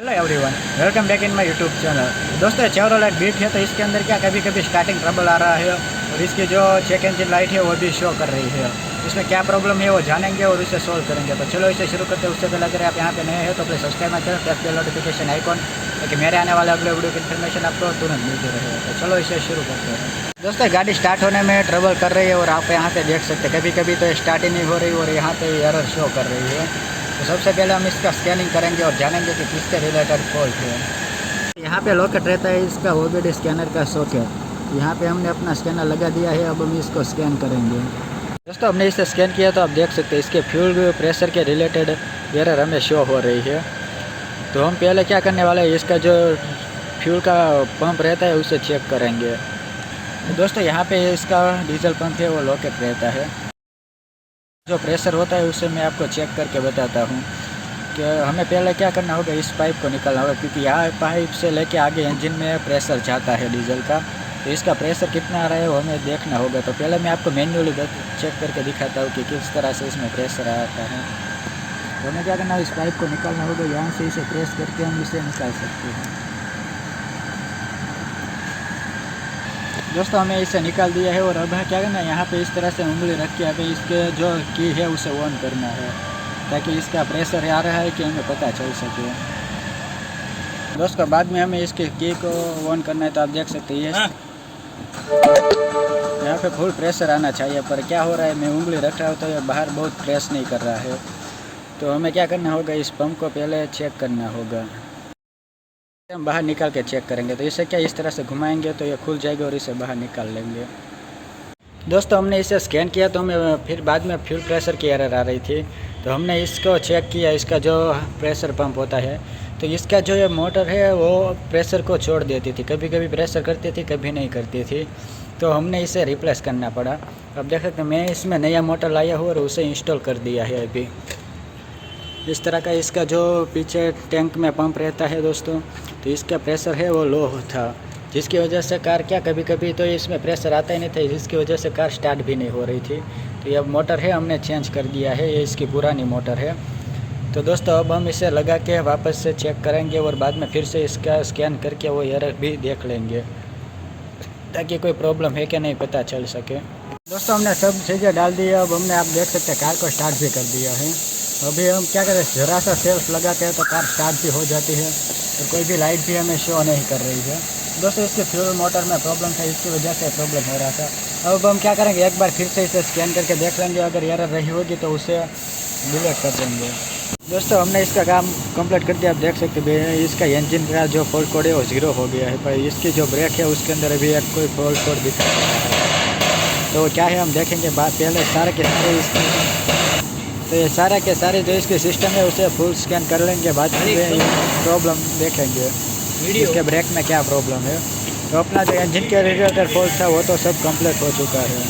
Hello everyone, welcome back in my YouTube channel. दोस्तों, Chevrolet beat है तो इसके अंदर क्या कभी कभी स्टार्टिंग ट्रबल आ रहा है और इसकी जो चेक इंजन लाइट है वो भी शो कर रही है। इसमें क्या प्रॉब्लम है वो जानेंगे और उसे सोल्व करेंगे। तो चलो इसे शुरू करते हैं। उससे पहले अगर आप यहाँ पे नए हैं तो please subscribe my channel, press bell notification icon, ताकि मेरे आने वाले अगले वीडियो की इन्फॉर्मेशन आपको तुरंत मिलती रहे। तो चलो इसे शुरू करते हैं। दोस्तों, गाड़ी स्टार्ट होने में ट्रबल कर रही है और आप यहाँ पे देख सकते हैं कभी कभी तो स्टार्ट ही नहीं हो रही और यहाँ पे एरर शो कर रही है। तो सबसे पहले हम इसका स्कैनिंग करेंगे और जानेंगे कि किसके रिलेटेड फॉल्ट है। यहाँ पे लॉकेट रहता है इसका ओबीडी स्कैनर का सॉकेट। यहाँ पे हमने अपना स्कैनर लगा दिया है। अब हम इसको स्कैन करेंगे। दोस्तों, हमने इसे स्कैन किया तो आप देख सकते हैं इसके फ्यूल प्रेशर के रिलेटेड एरर हमें शो हो रही है। तो हम पहले क्या करने वाले हैं, इसका जो फ्यूल का पंप रहता है उसे चेक करेंगे। तो दोस्तों, यहाँ पे इसका डीजल पंप है वो लॉकेट रहता है। जो प्रेशर होता है उसे मैं आपको चेक करके बताता हूँ कि हमें पहले क्या करना होगा, इस पाइप को निकालना होगा, क्योंकि यहाँ पाइप से लेके आगे इंजन में प्रेशर जाता है डीजल का। तो इसका प्रेशर कितना आ रहा है वो हमें देखना होगा। तो पहले मैं आपको मैन्युअली चेक करके दिखाता हूँ कि किस तरह से इसमें प्रेशर आता है। तो हमें क्या करना है, इस पाइप को निकालना होगा। यहाँ से इसे प्रेस करके हम इसे निकाल सकते हैं। दोस्तों, हमें इसे निकाल दिया है और अब क्या करना है, यहाँ पे इस तरह से उंगली रख के अभी इसके जो की है उसे ऑन करना है, ताकि इसका प्रेशर आ रहा है कि हमें पता चल सके। दोस्तों, बाद में हमें इसके की को ऑन करना है। तो आप देख सकते हैं यहाँ पे फुल प्रेशर आना चाहिए, पर क्या हो रहा है, मैं उंगली रख रहा हूँ तो ये बाहर बहुत प्रेस नहीं कर रहा है। तो हमें क्या करना होगा, इस पंप को पहले चेक करना होगा। हम बाहर निकाल के चेक करेंगे। तो इसे क्या इस तरह से घुमाएंगे तो ये खुल जाएगा और इसे बाहर निकाल लेंगे। दोस्तों, हमने इसे स्कैन किया तो हमें फिर बाद में फ्यूल प्रेशर की एरर आ रही थी। तो हमने इसको चेक किया, इसका जो प्रेशर पंप होता है तो इसका जो ये मोटर है वो प्रेशर को छोड़ देती थी, कभी कभी प्रेशर करती थी, कभी नहीं करती थी। तो हमने इसे रिप्लेस करना पड़ा। अब देख सकते हैं मैं इसमें नया मोटर लाया हूँ और उसे इंस्टॉल कर दिया है अभी। इस तरह का इसका जो पीछे टैंक में पंप रहता है दोस्तों, तो इसका प्रेशर है वो लो था, जिसकी वजह से कार क्या कभी कभी तो इसमें प्रेशर आता ही नहीं था, जिसकी वजह से कार स्टार्ट भी नहीं हो रही थी। तो ये मोटर है हमने चेंज कर दिया है, ये इसकी पुरानी मोटर है। तो दोस्तों, अब हम इसे लगा के वापस से चेक करेंगे और बाद में फिर से इसका स्कैन करके वो एरर भी देख लेंगे, ताकि कोई प्रॉब्लम है कि नहीं पता चल सके। दोस्तों, हमने सब चीज़ें डाल दी है। अब हमने आप देख सकते हैं कार को स्टार्ट भी कर दिया है। अभी हम क्या करें, जरा सा सेल्फ लगाते हैं तो कार स्टार्ट भी हो जाती है और कोई भी लाइट भी हमें शो नहीं कर रही है। दोस्तों, इसके फ्यूल मोटर में प्रॉब्लम था, इसकी वजह से प्रॉब्लम हो रहा था। अब हम क्या करेंगे, एक बार फिर से इसे स्कैन करके देख लेंगे। अगर एरर रही होगी तो उसे डिलीट कर देंगे। दोस्तों, हमने इसका काम कंप्लीट कर दिया। आप देख सकते हैं इसका इंजन का जो फॉल्ट कोड है वो 0 हो गया है, पर इसकी जो ब्रेक है उसके अंदर अभी एक कोई फॉल्ट कोड दिखा रहा है। तो क्या है हम देखेंगे बात पहले सारे के सारे तो ये सारा के सारे जो इसके सिस्टम है उसे फुल स्कैन कर लेंगे। बाद में प्रॉब्लम देखेंगे इसके ब्रेक में क्या प्रॉब्लम है। तो अपना जो इंजन के रिलेटेड फॉल्ट था वो तो सब कंप्लीट हो चुका है।